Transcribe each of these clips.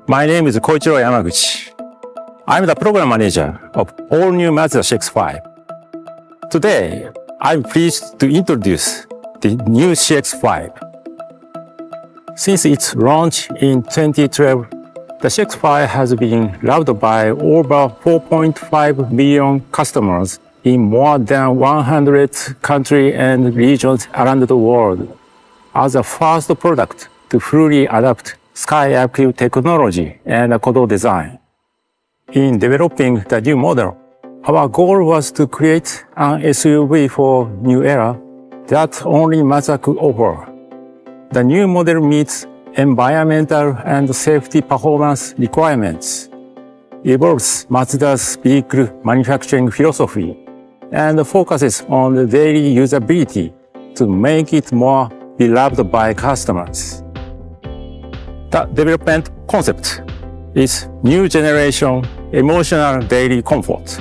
My name is Koichiro Yamaguchi. I'm the program manager of all-new Mazda CX-5. Today, I'm pleased to introduce the new CX-5. Since its launch in 2012, the CX-5 has been loved by over 4.5 million customers in more than 100 countries and regions around the world as the first product to fully adapt SkyActiv technology and Kodo design. In developing the new model, our goal was to create an SUV for new era that only Mazda could offer. The new model meets environmental and safety performance requirements, evolves Mazda's vehicle manufacturing philosophy, and focuses on the daily usability to make it more beloved by customers. The development concept is new generation emotional daily comfort.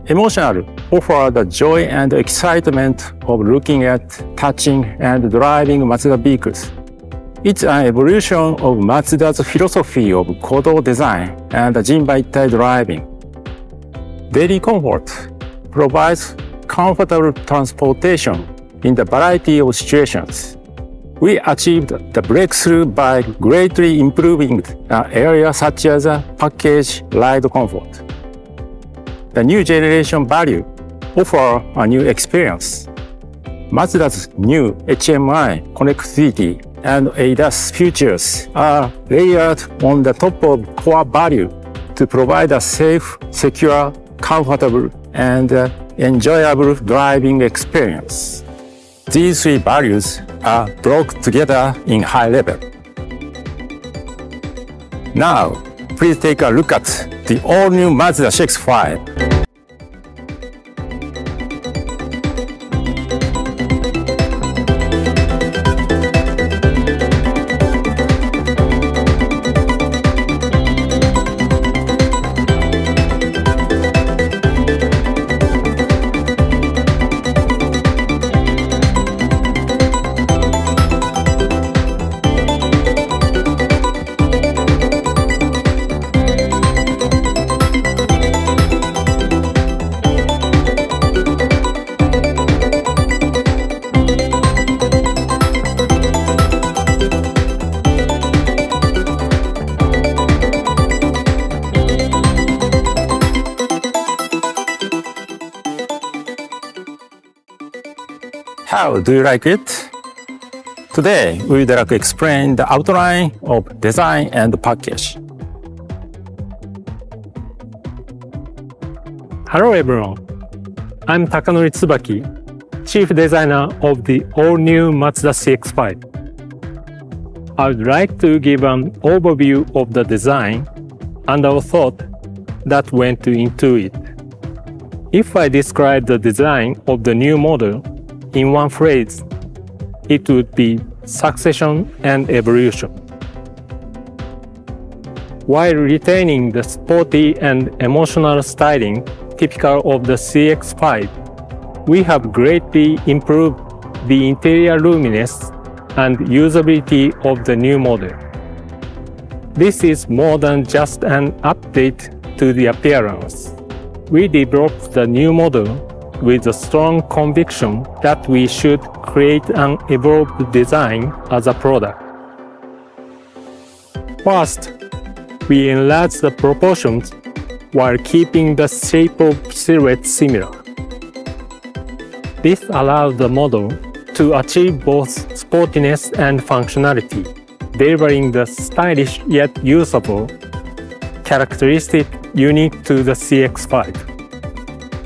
Emotional offer the joy and excitement of looking at, touching, and driving Mazda vehicles. It's an evolution of Mazda's philosophy of Kodo design and Jinbaitai driving. Daily comfort provides comfortable transportation in the variety of situations. We achieved the breakthrough by greatly improving areas such as package ride comfort. The new generation value offers a new experience. Mazda's new HMI connectivity and ADAS features are layered on the top of core value to provide a safe, secure, comfortable, and enjoyable driving experience. These three values are brought together in high level. Now, please take a look at the all-new Mazda CX-5. How do you like it? Today, we would like to explain the outline of design and package. Hello everyone, I'm Takanori Tsubaki, Chief Designer of the all-new Mazda CX-5. I would like to give an overview of the design and our thought that went into it. If I describe the design of the new model in one phrase, it would be succession and evolution. While retaining the sporty and emotional styling typical of the CX-5, we have greatly improved the interior roominess and usability of the new model. This is more than just an update to the appearance. We developed the new model with a strong conviction that we should create an evolved design as a product. First, we enlarged the proportions while keeping the shape of silhouette similar. This allowed the model to achieve both sportiness and functionality, delivering the stylish yet usable characteristic unique to the CX-5.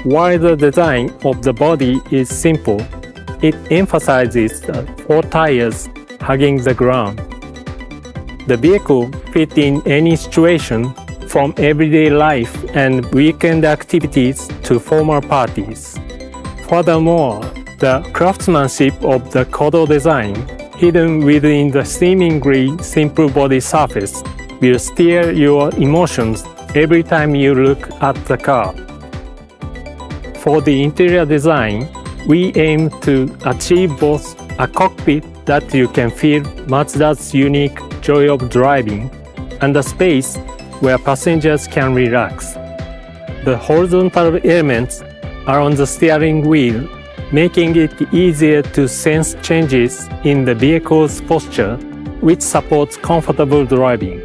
While the design of the body is simple, it emphasizes the 4 tires hugging the ground. The vehicle fits in any situation, from everyday life and weekend activities to formal parties. Furthermore, the craftsmanship of the Kodo design, hidden within the seemingly simple body surface, will steer your emotions every time you look at the car. For the interior design, we aim to achieve both a cockpit that you can feel Mazda's unique joy of driving and a space where passengers can relax. The horizontal elements are on the steering wheel, making it easier to sense changes in the vehicle's posture, which supports comfortable driving.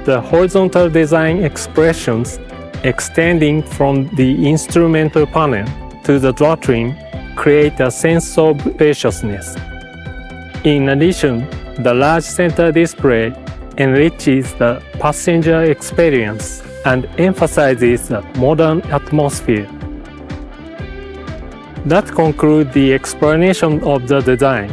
The horizontal design expressions extending from the instrumental panel to the drivetrain create a sense of spaciousness. In addition, the large center display enriches the passenger experience and emphasizes a modern atmosphere. That concludes the explanation of the design.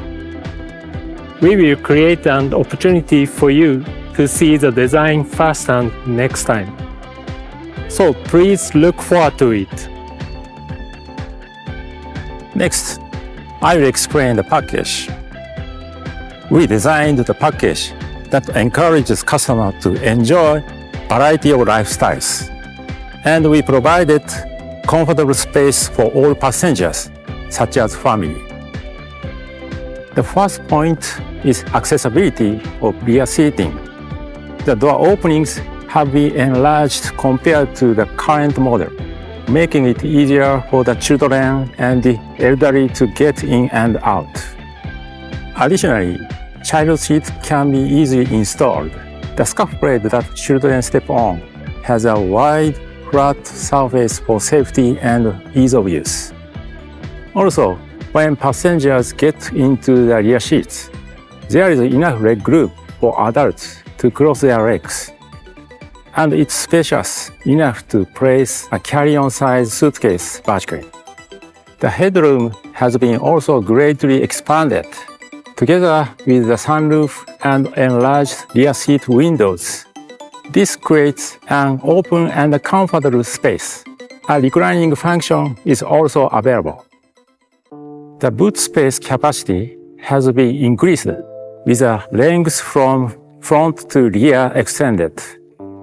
We will create an opportunity for you to see the design firsthand next time. So please look forward to it. Next, I will explain the package. We designed the package that encourages customers to enjoy a variety of lifestyles. And we provided comfortable space for all passengers, such as family. The first point is accessibility of rear seating. The door openings have been enlarged compared to the current model, making it easier for the children and the elderly to get in and out. Additionally, child seat can be easily installed. The scuff plate that children step on has a wide, flat surface for safety and ease of use. Also, when passengers get into the rear seats, there is enough leg room for adults to cross their legs. And it's spacious enough to place a carry-on size suitcase vertically. The headroom has been also greatly expanded. Together with the sunroof and enlarged rear seat windows, this creates an open and comfortable space. A reclining function is also available. The boot space capacity has been increased with a length from front to rear extended,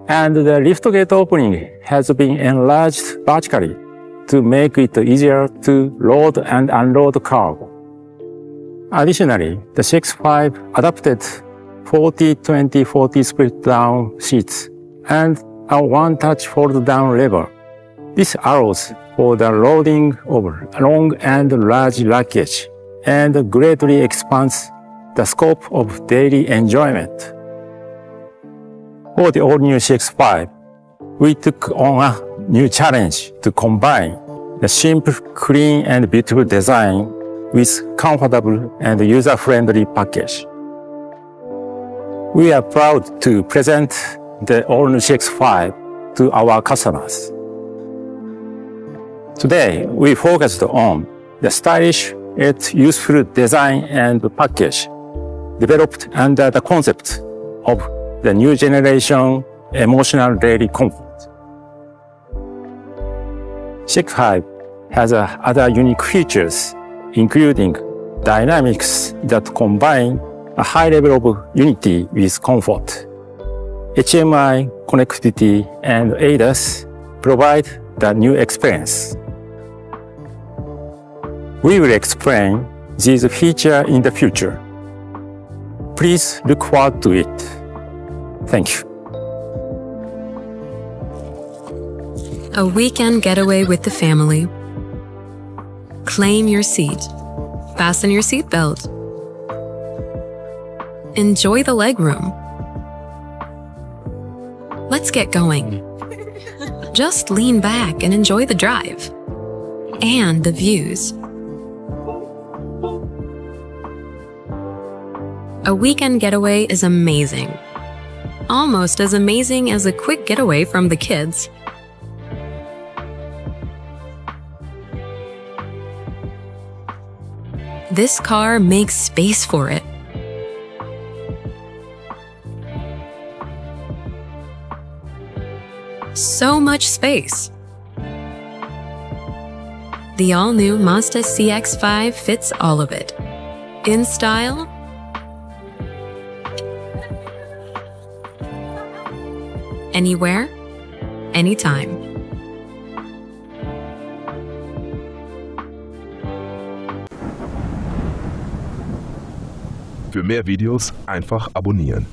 and the liftgate opening has been enlarged vertically to make it easier to load and unload cargo. Additionally, the CX-5 adopted 40-20-40 split-down seats and a one-touch fold-down lever. This allows for the loading of long and large luggage and greatly expands the scope of daily enjoyment. For the all-new CX-5, we took on a new challenge to combine the simple, clean, and beautiful design with comfortable and user-friendly package. We are proud to present the all-new CX-5 to our customers. Today, we focused on the stylish yet useful design and package developed under the concept of the new generation emotional daily comfort. CX-5 has other unique features, including dynamics that combine a high level of unity with comfort. HMI connectivity and ADAS provide the new experience. We will explain these features in the future. Please look forward to it. Thank you. A weekend getaway with the family. Claim your seat. Fasten your seatbelt. Enjoy the legroom. Let's get going. Just lean back and enjoy the drive. And the views. A weekend getaway is amazing. Almost as amazing as a quick getaway from the kids. This car makes space for it. So much space. The all-new Mazda CX-5 fits all of it. In style, anywhere, anytime. Für mehr Videos einfach abonnieren.